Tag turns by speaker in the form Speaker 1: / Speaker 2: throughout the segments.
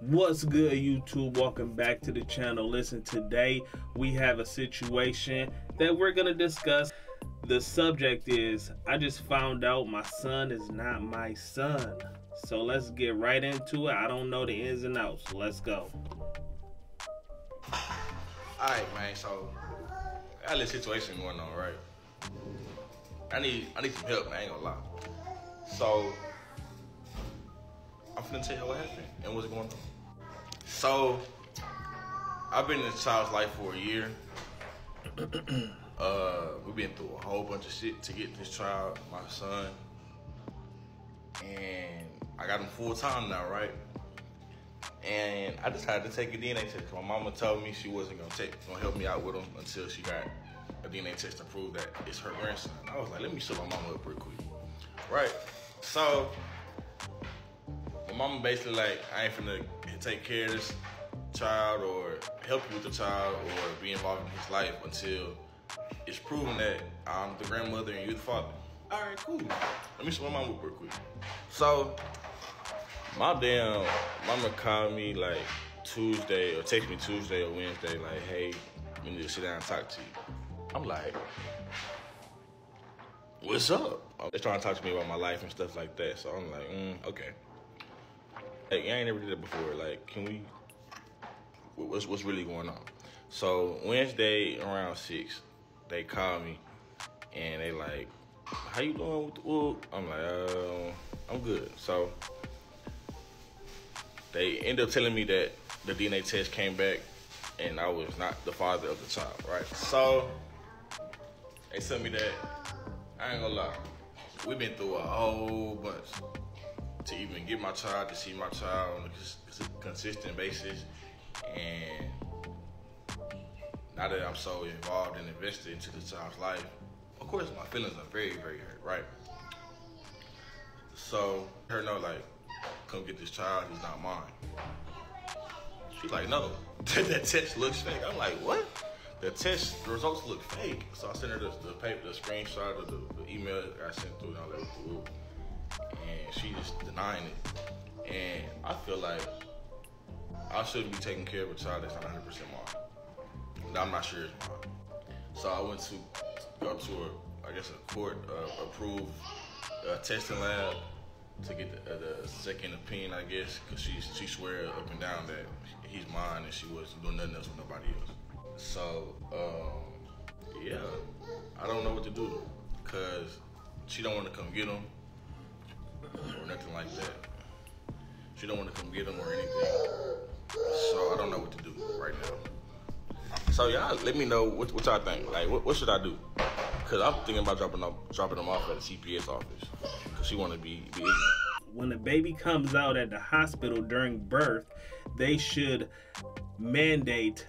Speaker 1: What's good, YouTube? Welcome back to the channel. Listen, today we have a situation that we're gonna discuss. The subject is, I just found out my son is not my son. So let's get right into it. I don't know the ins and outs. Let's go.
Speaker 2: Alright, man, so I got a little situation going on, right? I need some help, man, I ain't gonna lie. So I'm finna tell you what happened and what's going on. So I've been in this child's life for a year. We've been through a whole bunch of shit to get this child, my son. And I got him full time now, right? And I decided to take a DNA test. My mama told me she wasn't gonna help me out with him until she got a DNA test to prove that it's her grandson. I was like, let me shut my mama up real quick. Right? So my mama basically like, I ain't finna take care of this child or help you with the child or be involved in his life until it's proven that I'm the grandmother and you're the father. All right, cool. Let me shut my mama up real quick. So my damn mama called me like Tuesday or text me Tuesday or Wednesday like, hey, we need to sit down and talk to you. I'm like, what's up? They're trying to talk to me about my life and stuff like that. So I'm like, okay. Like, I ain't never did that before. Like, can we, what's really going on? So Wednesday around 6, they called me and they like, how you doing with the whoop? I'm like, I'm good. So they ended up telling me that the DNA test came back and I was not the father of the child, right? So they sent me that. I ain't gonna lie, we've been through a whole bunch to even get my child, to see my child on a consistent basis. And now that I'm so involved and invested into the child's life, of course my feelings are very, very hurt, right? So her know like, come get this child, he's not mine. She's like, no, that test looks fake. I'm like, what? The test results look fake. So I sent her the screenshot of the email that I sent through and all that through. And she just denying it. And I feel like I shouldn't be taking care of a child that's not 100% mine. I'm not sure it's mine. So I went to go to a court approved testing lab to get the second opinion, I guess, because she swear up and down that he's mine and she wasn't doing nothing else with nobody else. So yeah, I don't know what to do because she don't want to come get him or nothing like that. She don't want to come get him or anything. So I don't know what to do right now. So y'all let me know what y'all think. Like what should I do? Cause I'm thinking about dropping them off at the CPS office. Cause she want to be ignorant.
Speaker 1: When a baby comes out at the hospital during birth, they should mandate,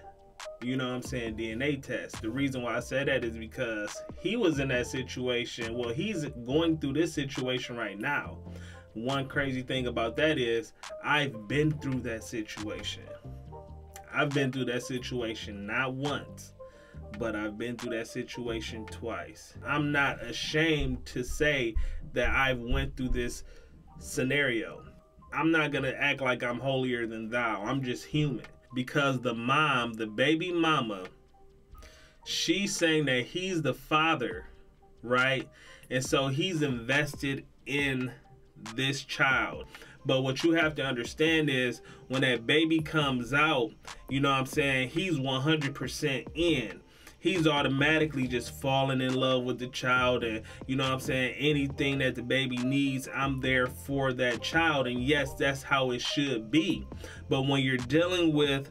Speaker 1: you know what I'm saying, DNA test. The reason why I said that is because he was in that situation. Well, he's going through this situation right now. One crazy thing about that is I've been through that situation. I've been through that situation not once, but I've been through that situation twice. I'm not ashamed to say that I've went through this scenario. I'm not gonna act like I'm holier than thou. I'm just human. Because the mom, the baby mama, she's saying that he's the father, right? And so he's invested in this child. But what you have to understand is when that baby comes out, you know what I'm saying, he's 100% in. He's automatically just falling in love with the child, and you know what I'm saying, anything that the baby needs, I'm there for that child. And yes, that's how it should be. But when you're dealing with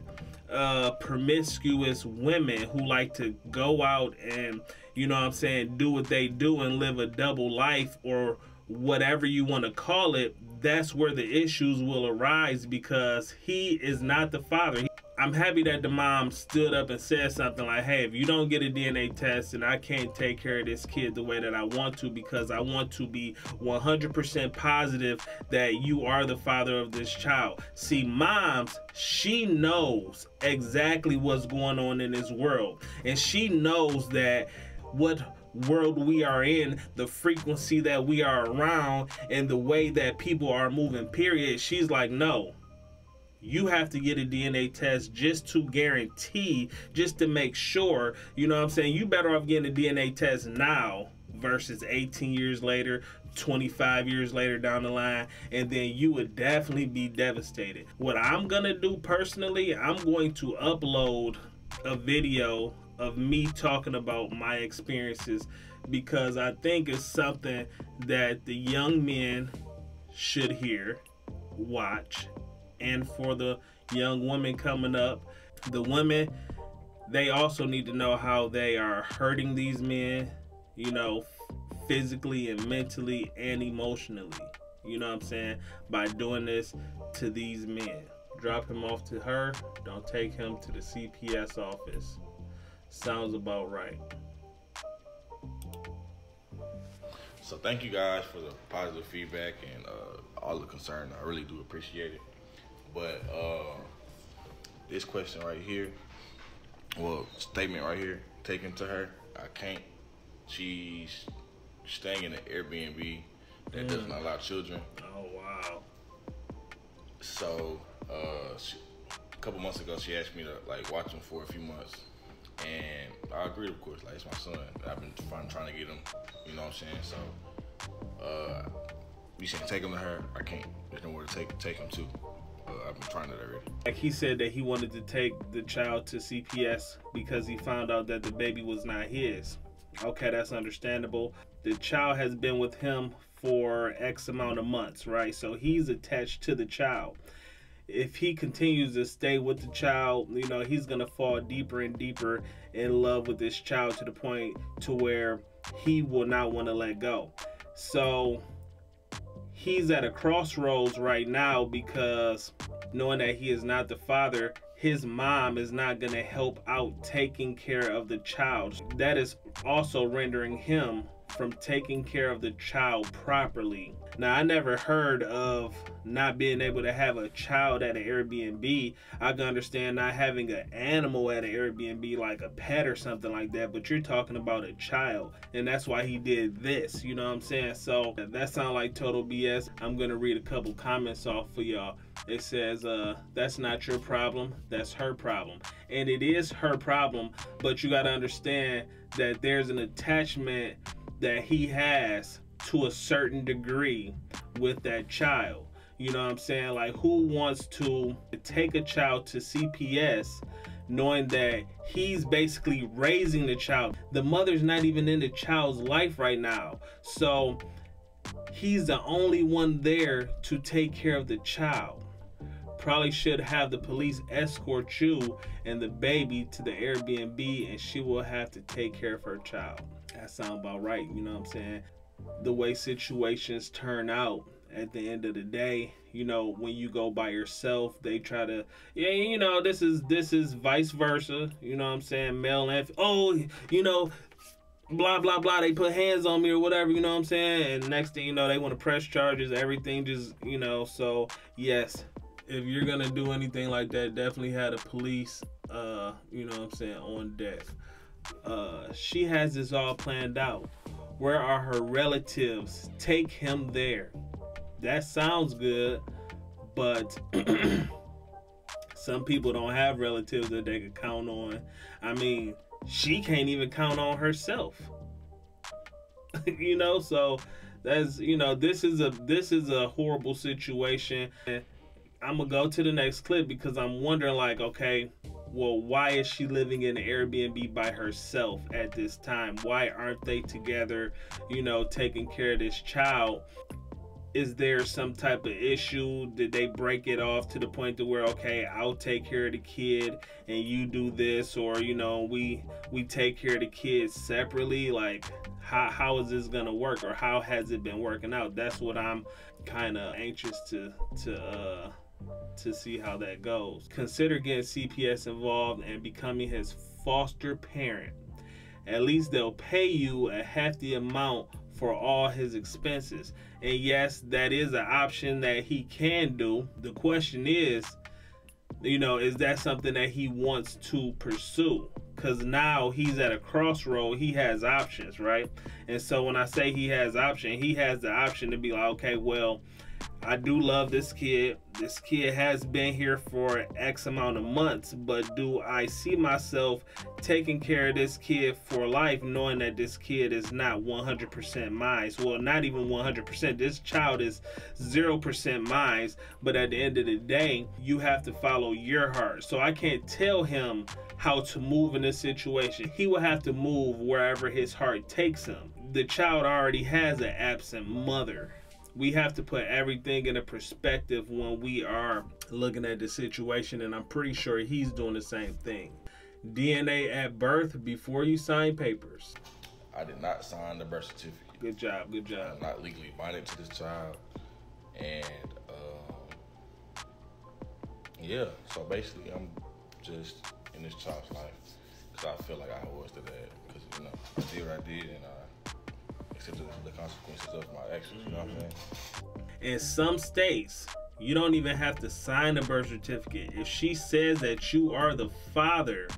Speaker 1: promiscuous women who like to go out and, you know what I'm saying, do what they do and live a double life or whatever you want to call it, that's where the issues will arise because he is not the father. I'm happy that the mom stood up and said something like, hey, if you don't get a DNA test and I can't take care of this kid the way that I want to, because I want to be 100% positive that you are the father of this child. See, moms, she knows exactly what's going on in this world. And she knows that what world we are in, the frequency that we are around, and the way that people are moving, period. She's like, no. you have to get a DNA test just to guarantee, just to make sure, you know what I'm saying? You better off getting a DNA test now versus 18 years later, 25 years later down the line, and then you would definitely be devastated. What I'm gonna do personally, I'm going to upload a video of me talking about my experiences, because I think it's something that the young men should hear, watch. And for the young women coming up, the women, they also need to know how they are hurting these men, you know, physically and mentally and emotionally, you know what I'm saying, by doing this to these men. Drop him off to her, don't take him to the CPS office. Sounds about right.
Speaker 2: So thank you guys for the positive feedback and all the concern. I really do appreciate it. But this question right here, well, statement right here, taken to her, I can't. She's staying in an Airbnb that does not allow children.
Speaker 1: Oh, wow.
Speaker 2: So a couple months ago, she asked me to like watch him for a few months. And I agreed, of course. Like, it's my son. I've been trying to get him, you know what I'm saying? So, you saying take him to her? I can't. There's nowhere to take him to. I've been trying that already.
Speaker 1: Like, he said that he wanted to take the child to CPS because he found out that the baby was not his. Okay, that's understandable. The child has been with him for X amount of months, right? So he's attached to the child. If he continues to stay with the child, you know, he's going to fall deeper and deeper in love with this child to the point to where he will not want to let go. So he's at a crossroads right now because knowing that he is not the father, his mom is not going to help out taking care of the child. That is also rendering him from taking care of the child properly. Now, I never heard of not being able to have a child at an Airbnb. I can understand not having an animal at an Airbnb, like a pet or something like that, but you're talking about a child, and that's why he did this, you know what I'm saying? So that sounds like total BS. I'm gonna read a couple comments off for y'all. It says, that's not your problem, that's her problem. And it is her problem, but you gotta understand that there's an attachment that he has to a certain degree with that child. You know what I'm saying? Like, who wants to take a child to CPS knowing that he's basically raising the child? The mother's not even in the child's life right now. So he's the only one there to take care of the child. Probably should have the police escort you and the baby to the Airbnb, and she will have to take care of her child. That sounds about right, you know what I'm saying? The way situations turn out at the end of the day, you know, when you go by yourself, they try to, yeah, you know, this is vice versa, you know what I'm saying? Male and, oh, you know, blah, blah, blah, they put hands on me or whatever, you know what I'm saying? And next thing you know, they want to press charges, everything just, you know, so yes, if you're going to do anything like that, definitely have the police, you know what I'm saying, on deck. She has this all planned out. Where are her relatives? Take him there. That sounds good, but some people don't have relatives that they can count on. I mean, she can't even count on herself. You know, so that's, you know, this is a horrible situation. I'm gonna go to the next clip because I'm wondering, like, okay, well, why is she living in an Airbnb by herself at this time? Why aren't they together, you know, taking care of this child? Is there some type of issue? Did they break it off to the point to where, okay, I'll take care of the kid and you do this, or, you know, we take care of the kids separately? Like, how is this gonna work, or how has it been working out? That's what I'm kind of anxious to see how that goes. Consider getting CPS involved and becoming his foster parent. At least they'll pay you a hefty amount for all his expenses. And yes, that is an option that he can do. The question is, you know, is that something that he wants to pursue? Because now he's at a crossroad. He has options, right? And so when I say he has option, he has the option to be like, okay, well, I do love this kid. This kid has been here for X amount of months, but do I see myself taking care of this kid for life, knowing that this kid is not 100% mine? Well, not even 100%. This child is 0% mine, but at the end of the day, you have to follow your heart. So I can't tell him how to move in this situation. He will have to move wherever his heart takes him. The child already has an absent mother. We have to put everything in a perspective when we are looking at the situation, and I'm pretty sure he's doing the same thing. DNA at birth before you sign papers.
Speaker 2: I did not sign the birth certificate.
Speaker 1: Good job, good job.
Speaker 2: I'm not legally binded to this child. And, yeah, so basically I'm just in this child's life because I feel like I was to that. Because, you know, I did what I did, and I accepted the consequences of my actions, you know what I'm saying?
Speaker 1: In some states, you don't even have to sign a birth certificate. If she says that you are the father,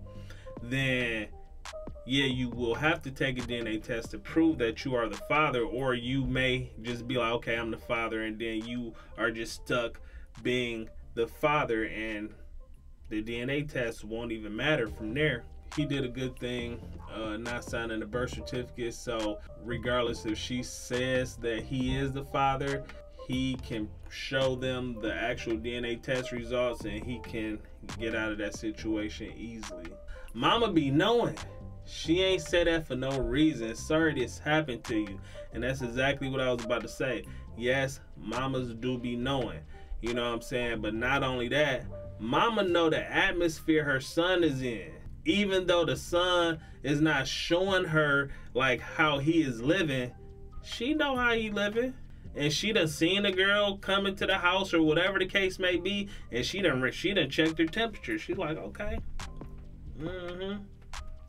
Speaker 1: then yeah, you will have to take a DNA test to prove that you are the father, or you may just be like, okay, I'm the father, and then you are just stuck being the father, and the DNA test won't even matter from there. He did a good thing not signing the birth certificate, so regardless if she says that he is the father, he can show them the actual DNA test results and he can get out of that situation easily. Mama be knowing. She ain't said that for no reason. Sorry this happened to you. And that's exactly what I was about to say. Yes, mamas do be knowing. You know what I'm saying? But not only that, mama know the atmosphere her son is in. Even though the son is not showing her like how he is living, she know how he living. And she done seen the girl come into the house or whatever the case may be, and she done checked her temperature. She's like, okay,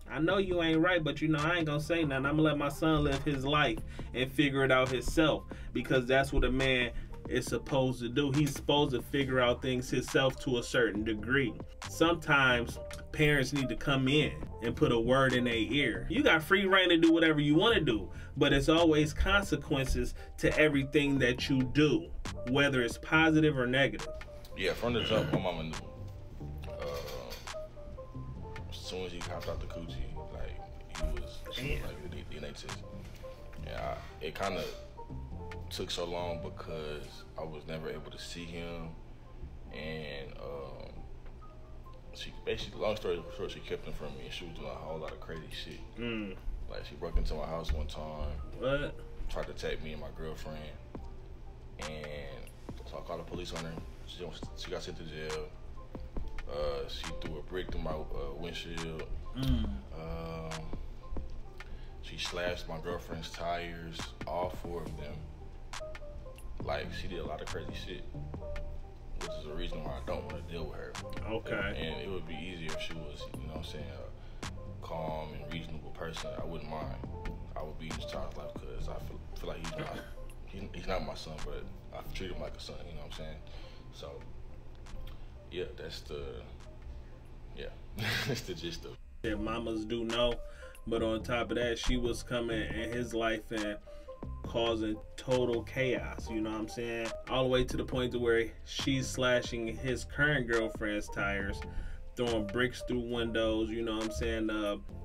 Speaker 1: I know you ain't right, but you know, I ain't gonna say nothing. I'm gonna let my son live his life and figure it out himself, because that's what a man is supposed to do. He's supposed to figure out things himself to a certain degree. Sometimes parents need to come in and put a word in their ear. You got free reign to do whatever you want to do, but it's always consequences to everything that you do, whether it's positive or negative.
Speaker 2: Yeah, from the jump, my mama knew. As soon as he hopped out the coochie, she was like the DNA test. Yeah, it kind of took so long because I was never able to see him, and she basically, long story short, she kept him from me, and she was doing a whole lot of crazy shit. Like, she broke into my house one time.
Speaker 1: What?
Speaker 2: Tried to attack me and my girlfriend, and so I called the police on her. She got sent to jail. She threw a brick through my windshield. She slashed my girlfriend's tires, all 4 of them. Like, she did a lot of crazy shit, which is the reason why I don't want to deal with her.
Speaker 1: Okay.
Speaker 2: And it would be easier if she was, you know what I'm saying, a calm and reasonable person. I wouldn't mind. I would be in this child's life because I feel like he's not my son, but I treat him like a son, you know what I'm saying? So, yeah, that's the gist of it.
Speaker 1: Yeah, mamas do know, but on top of that, she was coming in his life and causing total chaos, you know what I'm saying? All the way to the point to where she's slashing his current girlfriend's tires, throwing bricks through windows, you know what I'm saying?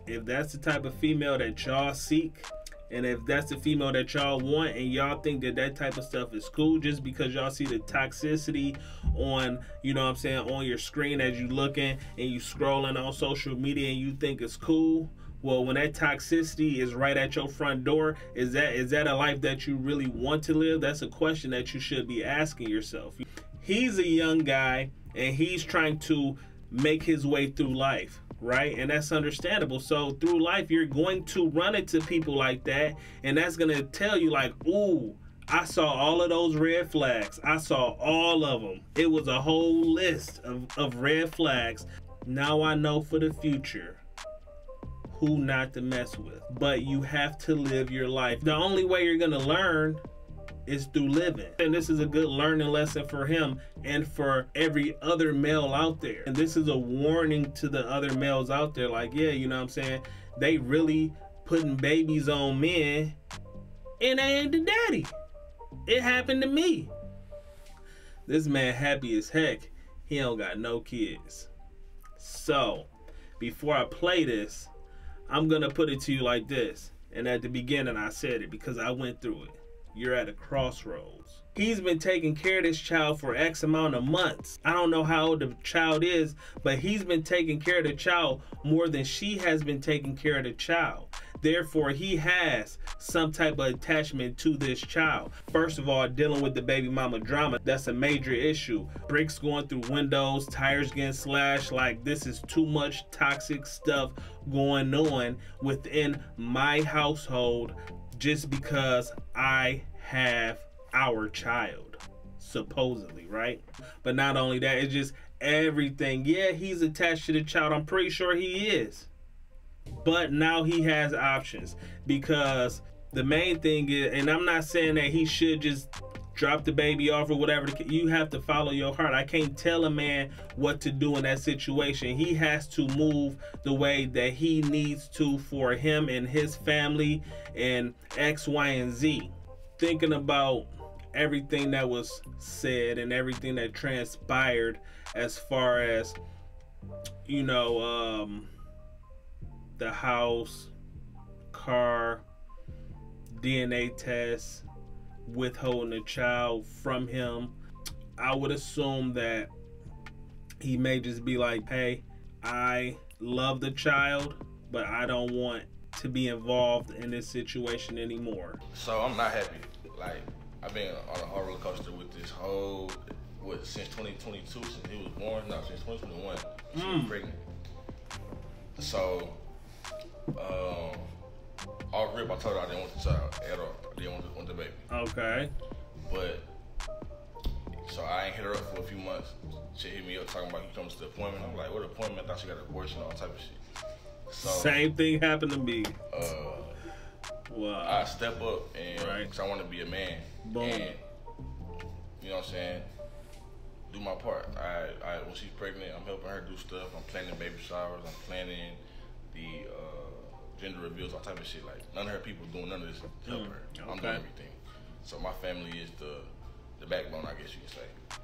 Speaker 1: If that's the type of female that y'all seek, and if that's the female that y'all want, and y'all think that that type of stuff is cool just because y'all see the toxicity on, you know what I'm saying, on your screen as you looking and you scrolling on social media and you think it's cool, well, when that toxicity is right at your front door, is that a life that you really want to live? That's a question that you should be asking yourself. He's a young guy and he's trying to make his way through life, right? And that's understandable. So through life, you're going to run into people like that, and that's going to tell you like, ooh, I saw all of those red flags. I saw all of them. It was a whole list of red flags. Now I know for the future who not to mess with. But you have to live your life. The only way you're gonna learn is through living. And this is a good learning lesson for him and for every other male out there. And this is a warning to the other males out there, like, yeah, you know what I'm saying? They really putting babies on men and they ain't the daddy. It happened to me. This man happy as heck. He don't got no kids. So, before I play this, I'm going to put it to you like this. And at the beginning, I said it because I went through it. You're at a crossroads. He's been taking care of this child for X amount of months. I don't know how old the child is, but he's been taking care of the child more than she has been taking care of the child. Therefore, he has some type of attachment to this child. First of all, dealing with the baby mama drama, that's a major issue. Bricks going through windows, tires getting slashed. Like, this is too much toxic stuff going on within my household just because I have our child, supposedly, right? But not only that, it's just everything. Yeah, he's attached to the child. I'm pretty sure he is. But now he has options, because the main thing is, and I'm not saying that he should just drop the baby off or whatever. You have to follow your heart. I can't tell a man what to do in that situation. He has to move the way that he needs to for him and his family and X, Y, and Z. Thinking about everything that was said and everything that transpired as far as, you know, the house, car, DNA test, withholding the child from him, I would assume that he may just be like, hey, I love the child, but I don't want to be involved in this situation anymore.
Speaker 2: So I'm not happy. Like, I've been on a roller coaster with this whole, since 2022, since he was born, no, since 2021, she was pregnant. So, off rip, I told her I didn't want the child at all. I didn't want the baby.
Speaker 1: Okay.
Speaker 2: But, so I ain't hit her up for a few months. She hit me up talking about he comes to the appointment. I'm like, what appointment? I thought she got an abortion, all type of shit. So,
Speaker 1: same thing happened to me.
Speaker 2: Wow. I step up and,
Speaker 1: right,
Speaker 2: cause I want to be a man.
Speaker 1: Boom.
Speaker 2: And, you know what I'm saying? Do my part. When she's pregnant, I'm helping her do stuff. I'm planning baby showers. I'm planning the gender reveals, all type of shit. Like, none of her people doing none of this to help her.
Speaker 1: Okay.
Speaker 2: I'm doing everything. So my family is the backbone, I guess you can say.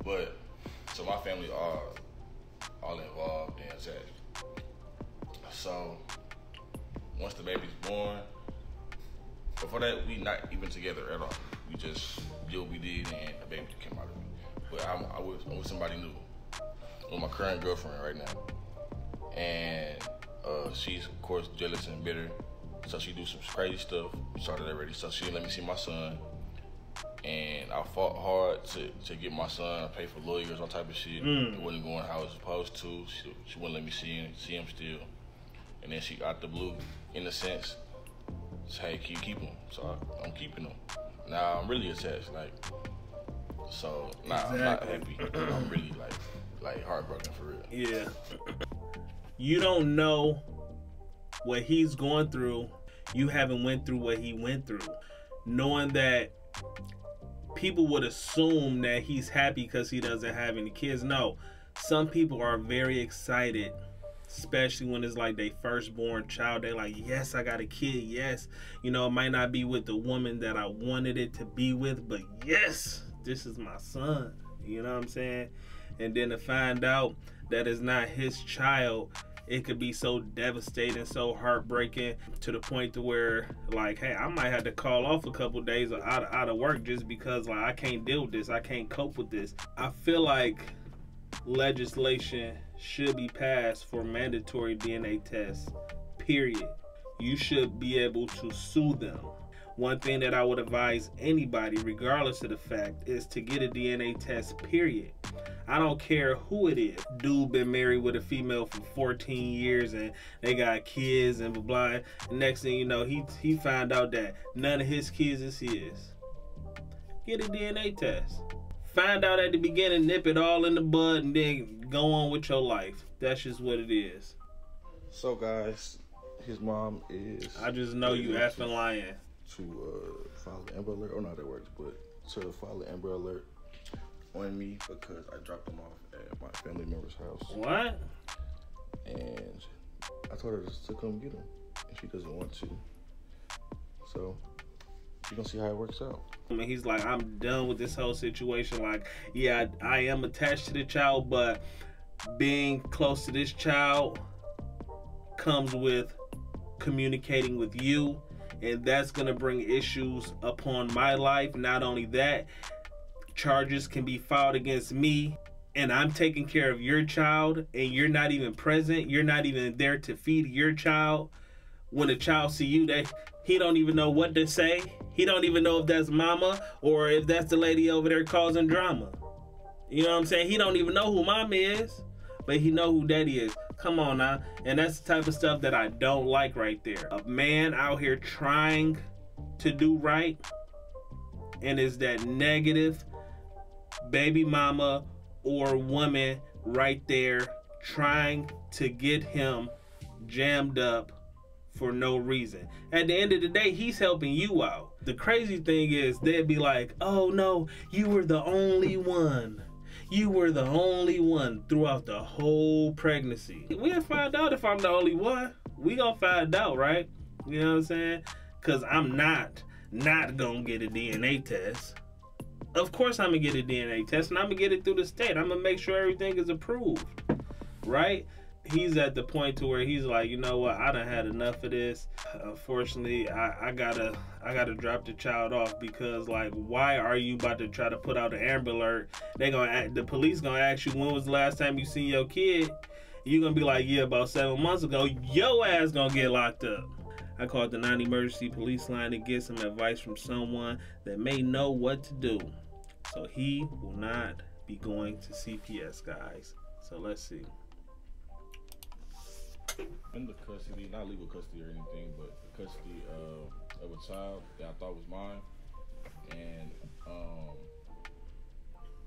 Speaker 2: But so my family are all involved and attached. So once the baby's born, before that we not even together at all. We just did what we did and the baby came out of me. But I'm with somebody new, with my current girlfriend right now, and she's of course jealous and bitter. So she do some crazy stuff. Started already. So she didn't let me see my son, and I fought hard to get my son. I paid for lawyers, all type of shit. It wasn't going how it was supposed to. She wouldn't let me see him still. And then she out the blue, in a sense, say, hey, keep him. So I'm keeping him. Now I'm really attached, like. So I'm not happy. I'm really like heartbroken for real.
Speaker 1: Yeah. You don't know what he's going through. You haven't went through what he went through. Knowing that people would assume that he's happy because he doesn't have any kids. No, some people are very excited, especially when it's like their firstborn child. They're like, yes, I got a kid. Yes, you know, it might not be with the woman that I wanted it to be with, but yes, this is my son. You know what I'm saying? And then to find out that it's not his child, it could be so devastating, so heartbreaking, to the point to where, like, hey, I might have to call off a couple of days out of work just because, like, I can't deal with this. I can't cope with this. I feel like legislation should be passed for mandatory DNA tests, period. You should be able to sue them. One thing that I would advise anybody, regardless of the fact, is to get a DNA test, period. I don't care who it is. Dude been married with a female for 14 years and they got kids and blah, blah. And next thing you know, he found out that none of his kids is his. Get a DNA test. Find out at the beginning, nip it all in the bud, and then go on with your life. That's just what it is.
Speaker 2: So guys, his mom is...
Speaker 1: I just know you effing lying.
Speaker 2: To file the Amber Alert, or not that works, but to file the Amber Alert on me because I dropped him off at my family member's house.
Speaker 1: What?
Speaker 2: And I told her to come get him, and she doesn't want to. So You gonna see how it works out.
Speaker 1: And he's like, I'm done with this whole situation. Like, yeah, I am attached to the child, but being close to this child comes with communicating with you, and that's going to bring issues upon my life. Not only that, charges can be filed against me, and I'm taking care of your child, and you're not even present. You're not even there to feed your child. When a child see you, he don't even know what to say. He don't even know if that's mama or if that's the lady over there causing drama. You know what I'm saying? He don't even know who mom is, but he know who daddy is. Come on now. And that's the type of stuff that I don't like right there. A man out here trying to do right, and is that negative baby mama or woman right there trying to get him jammed up for no reason. At the end of the day, he's helping you out. The crazy thing is, they'd be like, oh no, you were the only one. You were the only one throughout the whole pregnancy. We'll find out if I'm the only one. We gonna find out, right? You know what I'm saying? Cause I'm not gonna get a DNA test. Of course I'm gonna get a DNA test, and I'm gonna get it through the state. I'm gonna make sure everything is approved, right? He's at the point to where he's like, you know what, I done had enough of this. Unfortunately, I gotta drop the child off, because like, why are you about to try to put out an Amber Alert? The police gonna ask you, when was the last time you seen your kid? You gonna be like, yeah, about 7 months ago. Your ass gonna get locked up. I called the non-emergency police line to get some advice from someone that may know what to do. So he will not be going to CPS, guys. So let's see.
Speaker 3: In the custody, not legal custody or anything, but the custody of a child that I thought was mine, and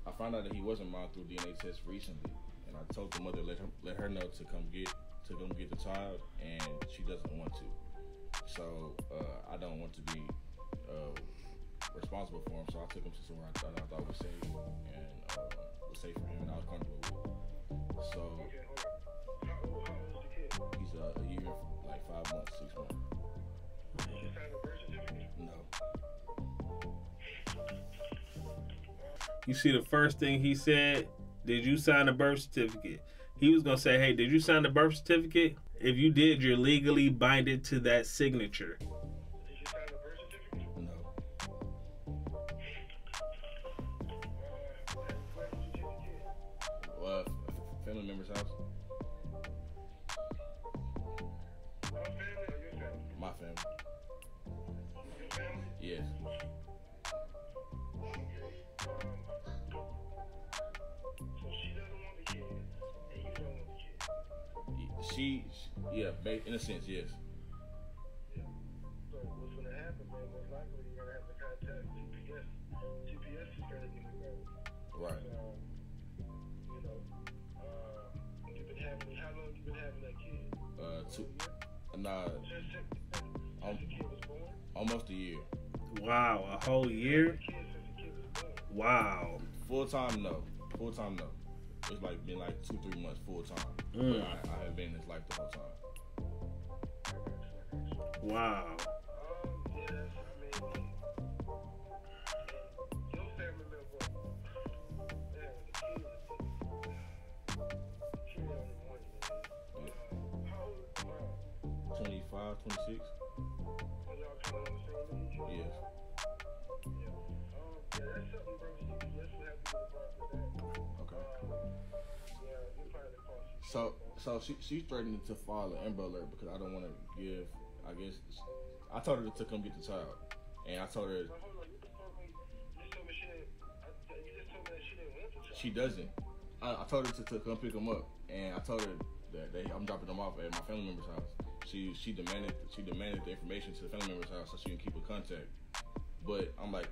Speaker 3: I found out that he wasn't mine through DNA test recently, and I told the mother let her know to come get the child, and she doesn't want to. So I don't want to be responsible for him, so I took him to somewhere I thought was safe, and was safe for him, and I was comfortable with. So. He's a year, like 5 months, 6 months.
Speaker 4: Did you sign the birth certificate?
Speaker 3: No.
Speaker 1: You see the first thing he said, did you sign the birth certificate? He was gonna say, hey, did you sign the birth certificate? If you did, you're legally binded to that signature.
Speaker 4: Did you sign the birth certificate?
Speaker 3: No.
Speaker 4: Where did you take the kid?
Speaker 3: Family member's house.
Speaker 4: My family or your family?
Speaker 3: My family.
Speaker 4: Your family?
Speaker 3: Yes.
Speaker 4: Okay. So she doesn't want the kid, and you don't want the kid.
Speaker 3: She yeah, in a sense, yes.
Speaker 4: Yeah. So what's gonna happen, man? Most likely you're gonna have to contact CPS. CPS is gonna get involved.
Speaker 3: Right.
Speaker 4: You know, you've been having. How long you been having that kid? Since the kid was born.
Speaker 3: Almost a year.
Speaker 1: Wow, a whole year?
Speaker 4: Since the kid was born.
Speaker 1: Wow.
Speaker 3: Full time, no. It's like been like 2-3 months full time.
Speaker 1: Mm.
Speaker 3: But I have been in his life the whole time.
Speaker 1: Wow.
Speaker 4: Yes, I mean, your family member, man, the kid only one, man. How old is the mom?
Speaker 3: 25, 26.
Speaker 4: Are y'all kind of on the same age?
Speaker 3: Yes.
Speaker 4: Yeah. Yeah, that's something, bro. CPS will have to get involved with that.
Speaker 3: Okay.
Speaker 4: Yeah, you probably cost you.
Speaker 3: So she's threatening to file an Amber Alert because I don't want to give. I guess I told her to come get the child, and I told her
Speaker 4: But hold on, you told me she didn't. You just told me that she didn't want the child.
Speaker 3: she doesn't. I told her to come pick him up, and I told her that I'm dropping him off at my family member's house. She demanded the information to the family member's house so she can keep in contact. But I'm like,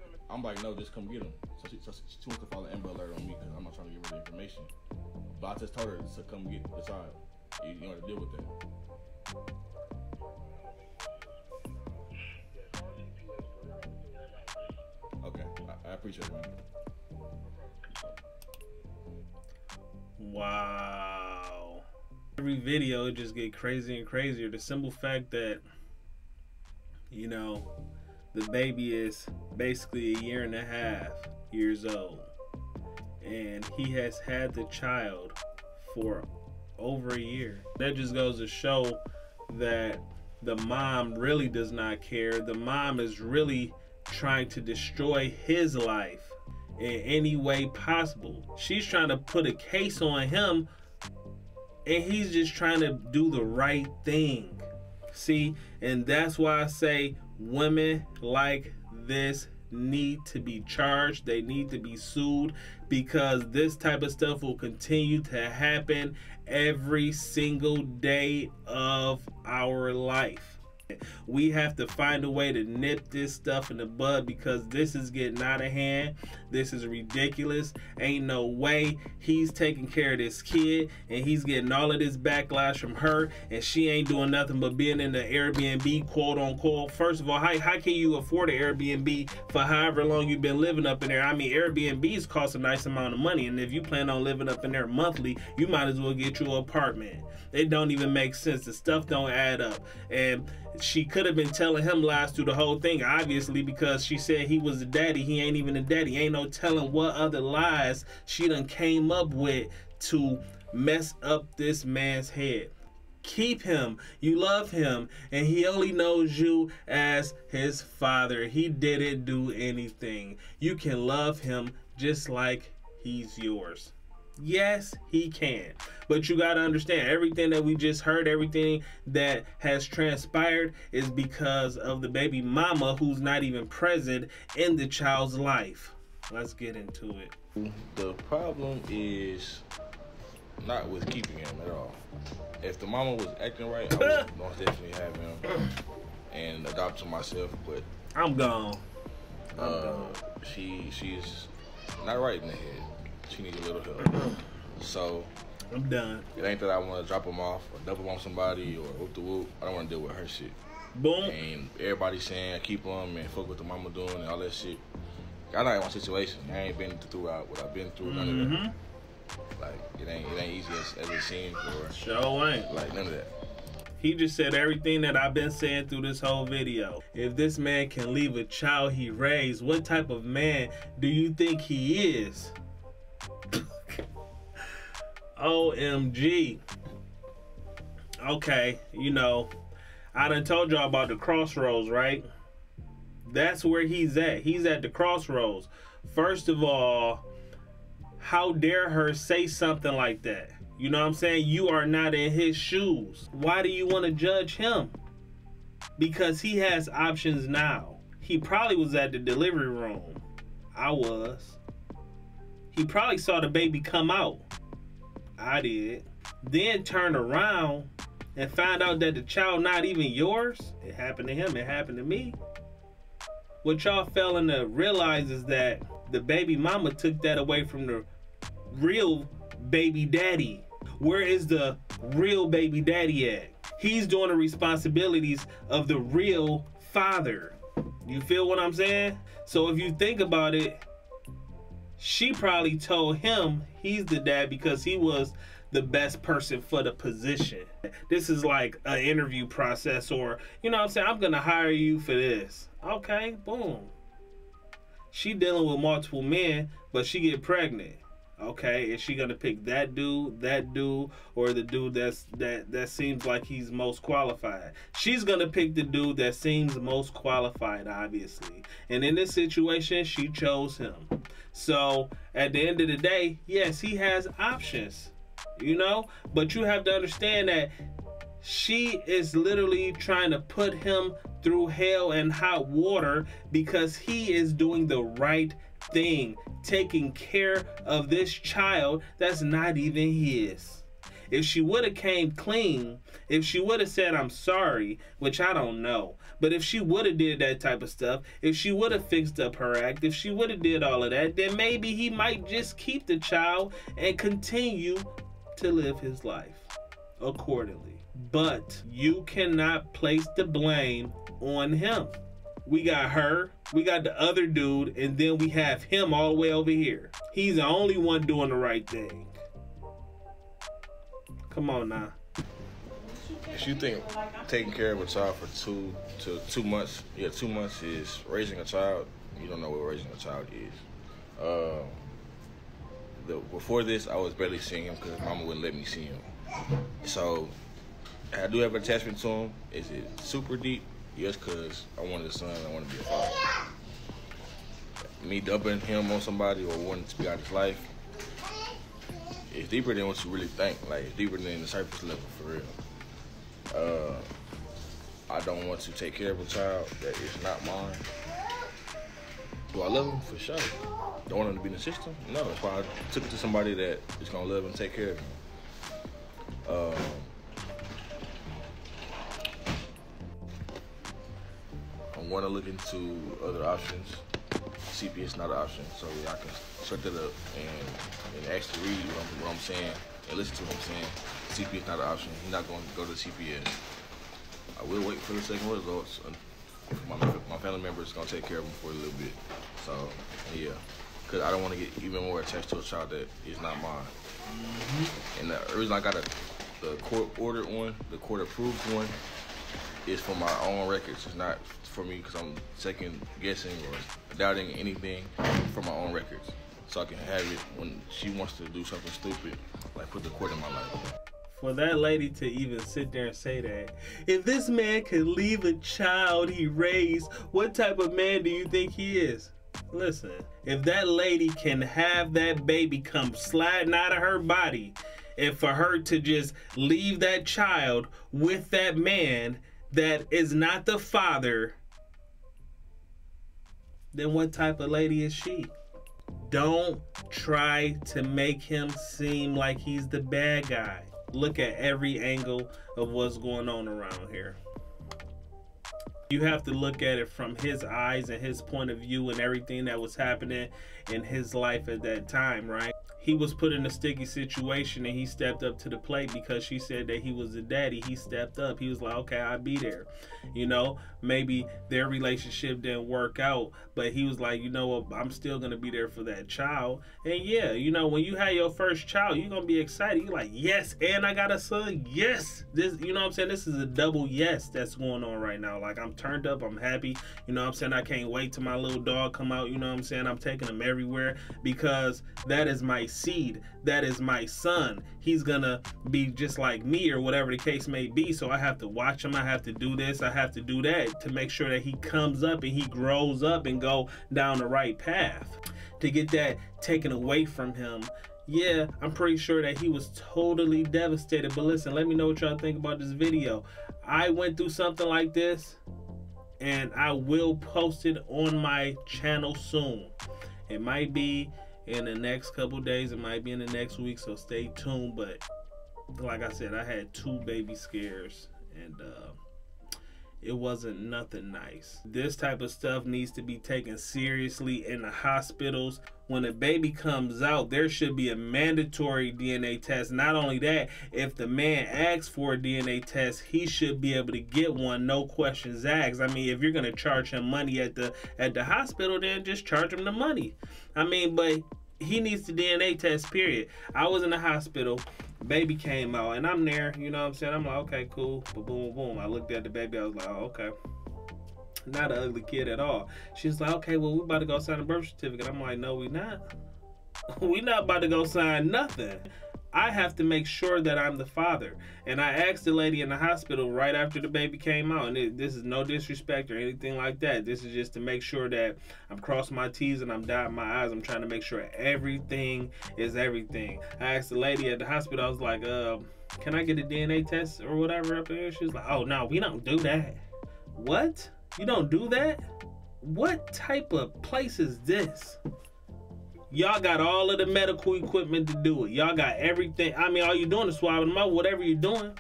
Speaker 3: no, just come get him. So she wants to file an Amber Alert on me because I'm not trying to give her the information. But I just told her to come get the child. You know how to deal with that. Okay, I appreciate it, man.
Speaker 1: Wow. Every video it just get crazier and crazier. The simple fact that, you know, The baby is basically 1.5 years old, and he has had the child for over a year. That just goes to show that the mom really does not care. The mom is really trying to destroy his life in any way possible. She's trying to put a case on him, and he's just trying to do the right thing. See, and that's why I say women like this need to be charged. They need to be sued, because this type of stuff will continue to happen every single day of our life. We have to find a way to nip this stuff in the bud, because this is getting out of hand. This is ridiculous. Ain't no way he's taking care of this kid and he's getting all of this backlash from her, and she ain't doing nothing but being in the Airbnb, quote unquote. First of all, how can you afford an Airbnb for however long you've been living up in there? I mean, Airbnbs cost a nice amount of money, and if you plan on living up in there monthly, you might as well get you an apartment. It don't even make sense. The stuff don't add up. And she could have been telling him lies through the whole thing, obviously, because she said he was the daddy. He ain't even the daddy. Ain't no telling what other lies she done came up with to mess up this man's head. Keep him. You love him, and he only knows you as his father. He didn't do anything. You can love him just like he's yours. Yes, he can. But you got to understand, everything that we just heard, everything that has transpired is because of the baby mama who's not even present in the child's life. Let's get into it.
Speaker 3: The problem is not with keeping him at all. If the mama was acting right, I would most definitely have him and adopt him myself, but
Speaker 1: I'm gone.
Speaker 3: She's not right in the head. She needs a little help. So
Speaker 1: I'm done.
Speaker 3: It ain't that I want to drop him off or double him on somebody or whoop the whoop. I don't want to deal with her shit.
Speaker 1: Boom.
Speaker 3: And everybody saying I keep him and fuck what the mama doing and all that shit. I know in my situation. I ain't been throughout what I've been through. None of that. Like it ain't easy as it seems. Or
Speaker 1: sure ain't.
Speaker 3: Like none of that.
Speaker 1: He just said everything that I've been saying through this whole video. If this man can leave a child he raised, what type of man do you think he is? OMG. Okay, you know, I done told y'all about the crossroads, right? That's where he's at. He's at the crossroads. First of all, how dare her say something like that? You know what I'm saying? You are not in his shoes. Why do you want to judge him? Because he has options now. He probably was at the delivery room. I was. He probably saw the baby come out. I did. Then turned around and found out that the child not even yours. It happened to him. It happened to me. What y'all failing to realize is that the baby mama took that away from the real baby daddy. Where is the real baby daddy at? He's doing the responsibilities of the real father. You feel what I'm saying? So if you think about it, she probably told him he's the dad because he was the best person for the position. This is like an interview process, or, you know what I'm saying, I'm gonna hire you for this. Okay, boom. She dealing with multiple men, but she get pregnant. Okay, is she gonna pick that dude, or the dude that seems like he's most qualified? She's gonna pick the dude that seems most qualified, obviously. And in this situation, she chose him. So at the end of the day, yes, he has options, you know, but you have to understand that she is literally trying to put him through hell and hot water because he is doing the right thing, taking care of this child that's not even his. If she would have came clean, if she would have said I'm sorry, which I don't know, but if she would have did that type of stuff, if she would have fixed up her act, if she would have did all of that, then maybe he might just keep the child and continue to live his life accordingly. But you cannot place the blame on him. We got her, we got the other dude, and then we have him all the way over here. He's the only one doing the right thing. Come on now.
Speaker 3: if you think taking care of a child for 2 months, 2 months is raising a child, you don't know what raising a child is. Before this, I was barely seeing him because mama wouldn't let me see him. So I do have an attachment to him. Is it super deep? Yes, because I wanted a son. I want to be a father. Me dumping him on somebody or wanting to be out of his life, it's deeper than what you really think. Like, it's deeper than the surface level, for real. I don't want to take care of a child that is not mine. Do I love him? For sure. Don't want him to be in the system? No. That's why I took it to somebody that is going to love him and take care of him. I want to look into other options. CPS is not an option, so I can shut that up and actually read what I'm saying and listen to what I'm saying. CPS is not an option. He's not going to go to CPS. I will wait for the second results. My family member is going to take care of him for a little bit. So, yeah. Because I don't want to get even more attached to a child that is not mine. Mm-hmm. And the reason I got the court-ordered one, the court-approved one, is for my own records. It's not for me because I'm second-guessing or doubting anything, for my own records. So I can have it when she wants to do something stupid, like put the court in my life.
Speaker 1: For that lady to even sit there and say that, if this man could leave a child he raised, what type of man do you think he is? Listen, if that lady can have that baby come sliding out of her body, and for her to just leave that child with that man that is not the father, then what type of lady is she? Don't try to make him seem like he's the bad guy. Look at every angle of what's going on around here. You have to look at it from his eyes and his point of view and everything that was happening in his life at that time, right? He was put in a sticky situation and he stepped up to the plate because she said that he was the daddy. He stepped up. He was like, okay, I'll be there. You know, maybe their relationship didn't work out, but he was like, you know what, I'm still going to be there for that child. And yeah, you know, when you have your first child, you're going to be excited. You're like, yes, and I got a son. Yes. This, you know what I'm saying? This is a double yes that's going on right now. Like, I'm turned up. I'm happy. You know what I'm saying? I can't wait till my little dog come out. You know what I'm saying? I'm taking him everywhere because that is my seed. That is my son. He's gonna be just like me or whatever the case may be. So I have to watch him. I have to do this. I have to do that to make sure that he comes up and he grows up and go down the right path. To get that taken away from him, yeah, I'm pretty sure that he was totally devastated. But listen, let me know what y'all think about this video. I went through something like this and I will post it on my channel soon. It might be in the next couple days, it might be in the next week, so stay tuned. But like I said, I had 2 baby scares and it wasn't nothing nice. This type of stuff needs to be taken seriously in the hospitals. When a baby comes out, there should be a mandatory DNA test. Not only that, if the man asks for a DNA test, he should be able to get one, no questions asked. I mean, if you're gonna charge him money at the hospital, then just charge him the money. I mean, but he needs the DNA test, period. I was in the hospital, baby came out, and I'm there, you know what I'm saying? I'm like, okay, cool, boom, boom, boom. I looked at the baby, I was like, oh, okay. Not an ugly kid at all. She's like, okay, well, we about to go sign a birth certificate. I'm like, no, we not. We not about to go sign nothing. I have to make sure that I'm the father. And I asked the lady in the hospital right after the baby came out, and this is no disrespect or anything like that. This is just to make sure that I'm crossing my T's and I'm dotting my I's. I'm trying to make sure everything is everything. I asked the lady at the hospital, I was like, can I get a DNA test or whatever up there? She was like, oh, no, we don't do that. What? You don't do that? What type of place is this? Y'all got all of the medical equipment to do it. Y'all got everything. I mean, all you doing is swabbing them out, whatever you're doing.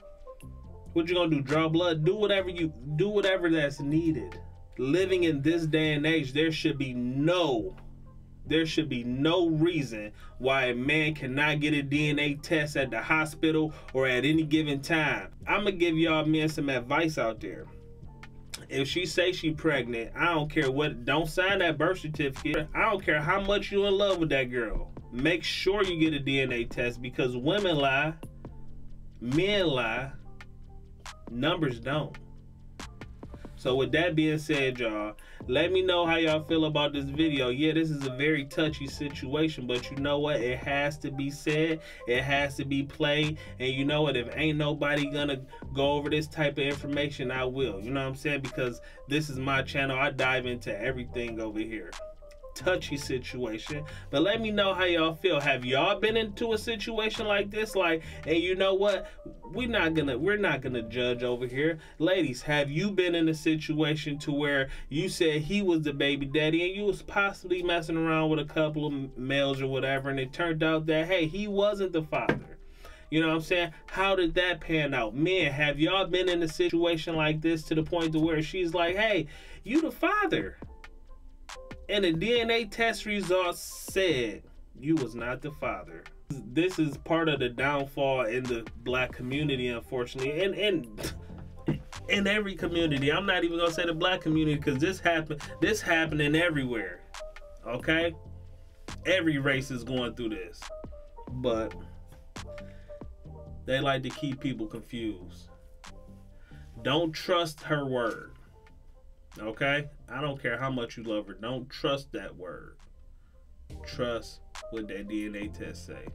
Speaker 1: What you gonna do? Draw blood? Do whatever that's needed. Living in this day and age, there should be no reason why a man cannot get a DNA test at the hospital or at any given time. I'm gonna give y'all men some advice out there. If she say she pregnant, I don't care what, don't sign that birth certificate. I don't care how much you in love with that girl. Make sure you get a DNA test because women lie, men lie, Numbers don't. So with that being said, y'all, let me know how y'all feel about this video. Yeah, this is a very touchy situation, but you know what? It has to be said. It has to be played. And you know what? If ain't nobody gonna go over this type of information, I will. You know what I'm saying? Because this is my channel. I dive into everything over here. Touchy situation. But let me know how y'all feel. Have y'all been into a situation like this? Like, and you know what? We're not gonna judge over here. Ladies, have you been in a situation to where you said he was the baby daddy and you was possibly messing around with a couple of males or whatever, and it turned out that, hey, he wasn't the father? You know what I'm saying? How did that pan out? Men, have y'all been in a situation like this to the point to where she's like, hey, you the father, and the DNA test results said you was not the father? This is part of the downfall in the black community, unfortunately, and in every community. I'm not even gonna say the black community, because this happening everywhere. Okay, every race is going through this, but they like to keep people confused. Don't trust her word. Okay? I don't care how much you love her. Don't trust that word. Trust what that DNA test say.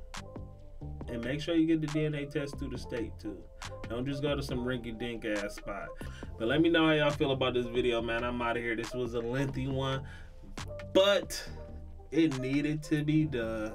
Speaker 1: And make sure you get the DNA test through the state too. Don't just go to some rinky-dink ass spot. But let me know how y'all feel about this video, man. I'm out of here. This was a lengthy one, but it needed to be done.